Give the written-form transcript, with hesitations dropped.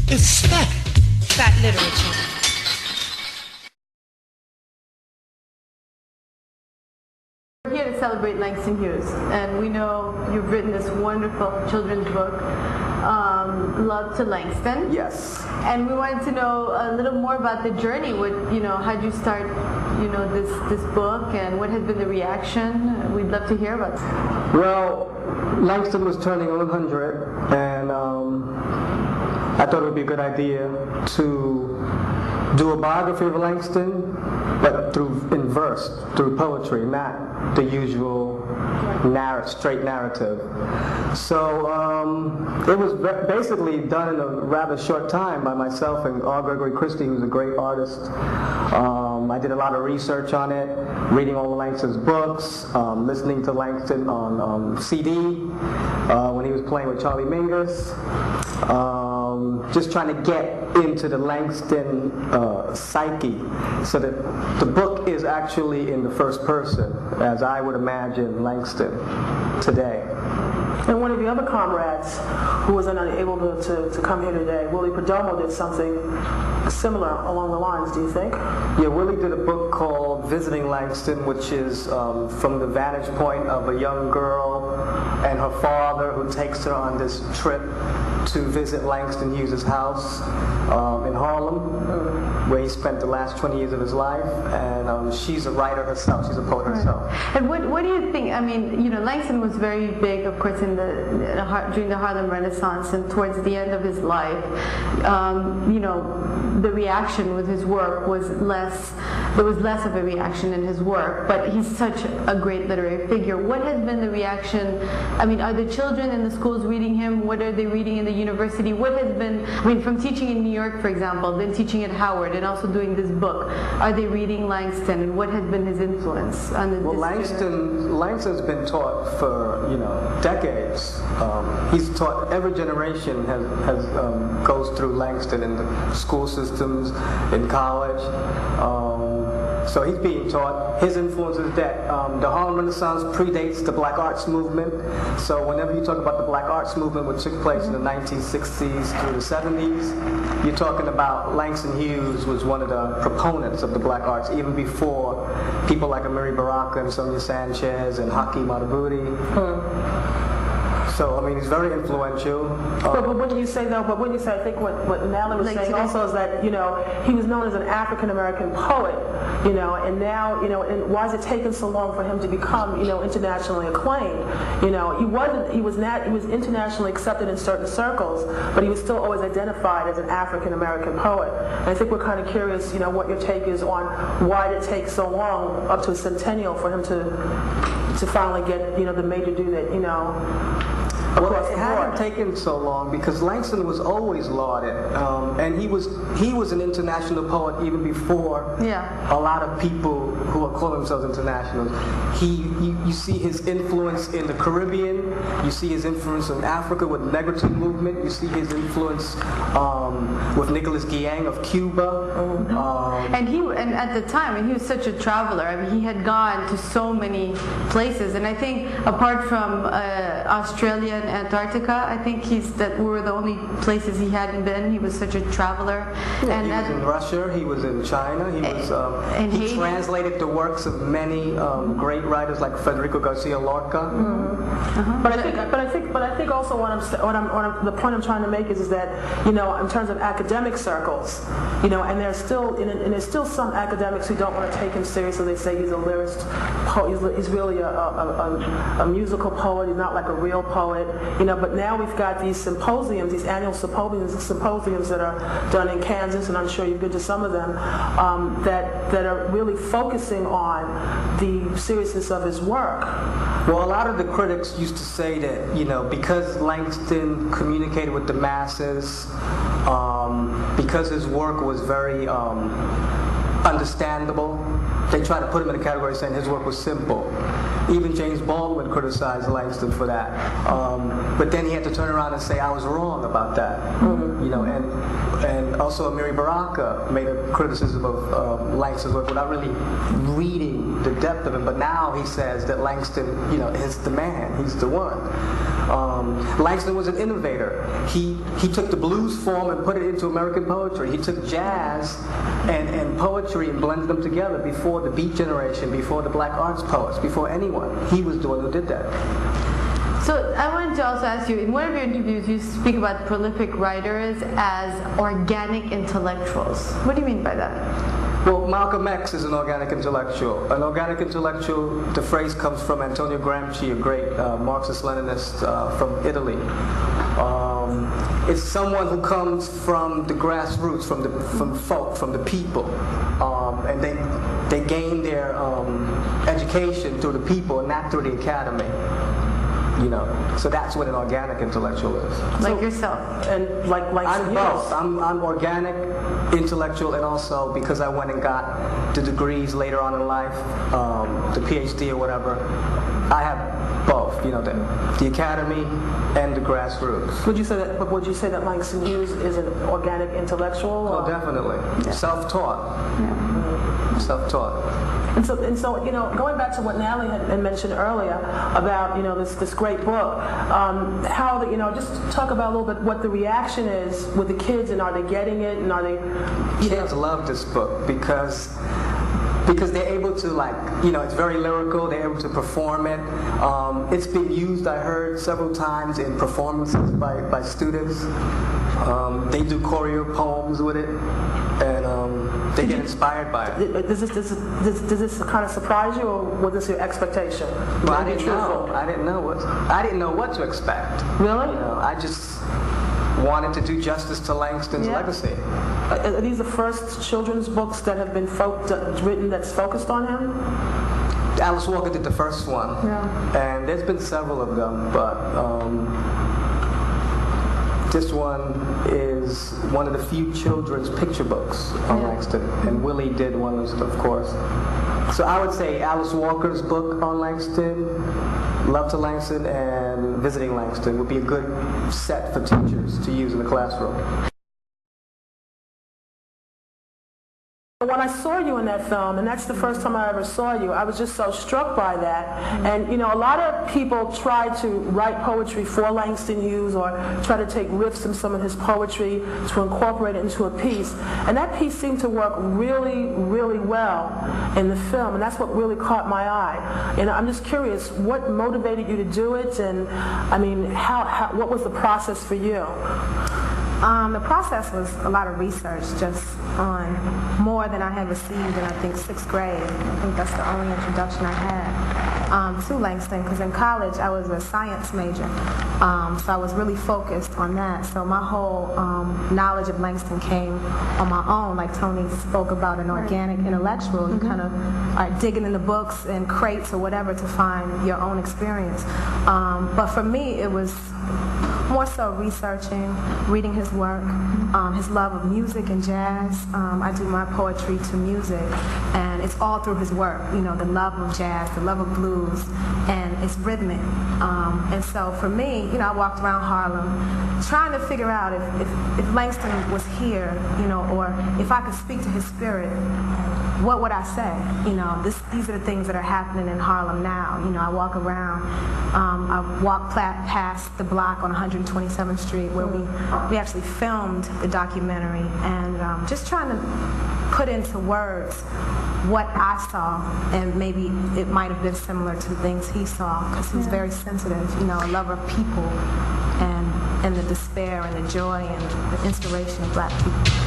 It's phatLiterature. We're here to celebrate Langston Hughes, and we know you've written this wonderful children's book, Love to Langston. Yes. And we wanted to know a little more about the journey. How'd you start, this book, and what has been the reaction? We'd love to hear about it. Well, Langston was turning 100, and I thought it would be a good idea to do a biography of Langston, but in verse, through poetry, not the usual straight narrative. So it was basically done in a rather short time by myself and R. Gregory Christie, who's a great artist. I did a lot of research on it, reading all of Langston's books, listening to Langston on CD when he was playing with Charlie Mingus. Just trying to get into the Langston psyche, so that the book is actually in the first person, as I would imagine Langston today. And one of the other comrades who was unable to come here today, Willie Perdomo, did something similar along the lines, do you think? Yeah, Willie did a book called Visiting Langston, which is from the vantage point of a young girl and her father, who takes her on this trip to visit Langston Hughes' house in Harlem, where he spent the last 20 years of his life. And she's a writer herself, she's a poet herself. And what do you think? I mean, Langston was very big, of course, during the Harlem Renaissance, and towards the end of his life, the reaction with his work was less. There was less of a reaction in his work, but he's such a great literary figure. What has been the reaction? I mean, are the children in the schools reading him? What are they reading in the university? What has been, from teaching in New York, for example, then teaching at Howard, and also doing this book, are they reading Langston, and what has been his influence on the Langston's been taught for, decades. He's taught, every generation has goes through Langston in the school systems, in college. So he's being taught. His influence is that the Harlem Renaissance predates the Black Arts Movement. So whenever you talk about the Black Arts Movement, which took place in the 1960s through the 70s, you're talking about Langston Hughes was one of the proponents of the Black Arts, even before people like Amiri Baraka and Sonia Sanchez and Haki Madhubuti. So, he's very influential. But wouldn't you say, I think what Natalie was saying also is that, he was known as an African-American poet, and now, and why is it taking so long for him to become, internationally acclaimed? He was internationally accepted in certain circles, but he was still always identified as an African-American poet. And I think we're kind of curious, what your take is on why did it take so long, up to a centennial, for him to finally get, the major due that, Well, it hadn't taken so long because Langston was always lauded, and he was an international poet even before a lot of people who are calling themselves internationals. You see his influence in the Caribbean, you see his influence in Africa with the Negritude movement, you see his influence with Nicolas Guillen of Cuba. And at the time, he was such a traveler. He had gone to so many places, and I think apart from Australia and Antarctica, I think were the only places he hadn't been. He was such a traveler. Yeah, and he was in Russia, he was in China, he translated the works of many great writers like Federico Garcia Lorca. But I think also the point I'm trying to make is that in terms of academic circles, and there's still some academics who don't want to take him seriously. They say he's a lyricist, he's really a musical poet. He's not like a real poet. But now we've got these symposiums, these annual symposiums that are done in Kansas, and I'm sure you've been to some of them, that are really focusing on the seriousness of his work. Well, a lot of the critics used to say that, because Langston communicated with the masses, because his work was very understandable, they try to put him in a category saying his work was simple. Even James Baldwin criticized Langston for that. But then he had to turn around and say, I was wrong about that. And also Amiri Baraka made a criticism of Langston's work without really reading the depth of it. But now he says that Langston, is the man. He's the one. Langston was an innovator. He took the blues form and put it into American poetry. He took jazz and poetry and blended them together before the Beat Generation, before the Black Arts poets, before anyone. He was the one who did that. So I wanted to also ask you, in one of your interviews, you speak about prolific writers as organic intellectuals. What do you mean by that? Well, Malcolm X is an organic intellectual. An organic intellectual, the phrase comes from Antonio Gramsci, a great Marxist-Leninist from Italy. It's someone who comes from the grassroots, from folk, from the people, and they gain their education through the people and not through the academy. You know, so that's what an organic intellectual is. Like yourself. And like I'm both. I'm organic, intellectual, and also because I went and got the degrees later on in life, the PhD or whatever, I have both. You know, the academy and the grassroots. Would you say that Langston Hughes is an organic intellectual? Oh, definitely. Yeah. Self-taught. Yeah. Self-taught. And so, you know, going back to what Natalie had mentioned earlier about, you know, this great book, how, you know, just talk about a little bit what the reaction is with the kids, and are they getting it, and are they... Kids love this book because they're able to, like, you know, it's very lyrical, they're able to perform it. It's been used, I heard, several times in performances by students. They do choreo poems with it, and they get inspired by it. Does this kind of surprise you, or was this your expectation? Well, I didn't know what to expect. Really? You know, I just wanted to do justice to Langston's legacy. Are these the first children's books that have been written that's focused on him? Alice Walker did the first one, and there's been several of them, but this one is one of the few children's picture books on Langston, and Willie did one, of course. So I would say Alice Walker's book on Langston, Love to Langston, and Visiting Langston would be a good set for teachers to use in the classroom. When I saw you in that film, and that's the first time I ever saw you, I was just so struck by that. And, you know, a lot of people try to write poetry for Langston Hughes, or try to take riffs from some of his poetry to incorporate it into a piece. And that piece seemed to work really, really well in the film, and that's what really caught my eye. And I'm just curious, what motivated you to do it, and, I mean, what was the process for you? The process was a lot of research, just on more than I had received in, I think, 6th grade. I think that's the only introduction I had to Langston, because in college I was a science major, so I was really focused on that. So my whole knowledge of Langston came on my own. Like Tony spoke about an organic intellectual. You kind of are digging in the books and crates or whatever to find your own experience. But for me, it was more so researching, reading his work, his love of music and jazz. I do my poetry to music, and it's all through his work, you know, the love of jazz, the love of blues, and it's rhythmic. And so for me, you know, I walked around Harlem trying to figure out if Langston was here, you know, or if I could speak to his spirit, what would I say? You know, these are the things that are happening in Harlem now. You know, I walk around, I walk past the block on 127th Street where we actually filmed the documentary, and just trying to put into words what I saw, and maybe it might have been similar to the things he saw, because he was very sensitive, you know, a lover of people, and the despair and the joy and the inspiration of Black people.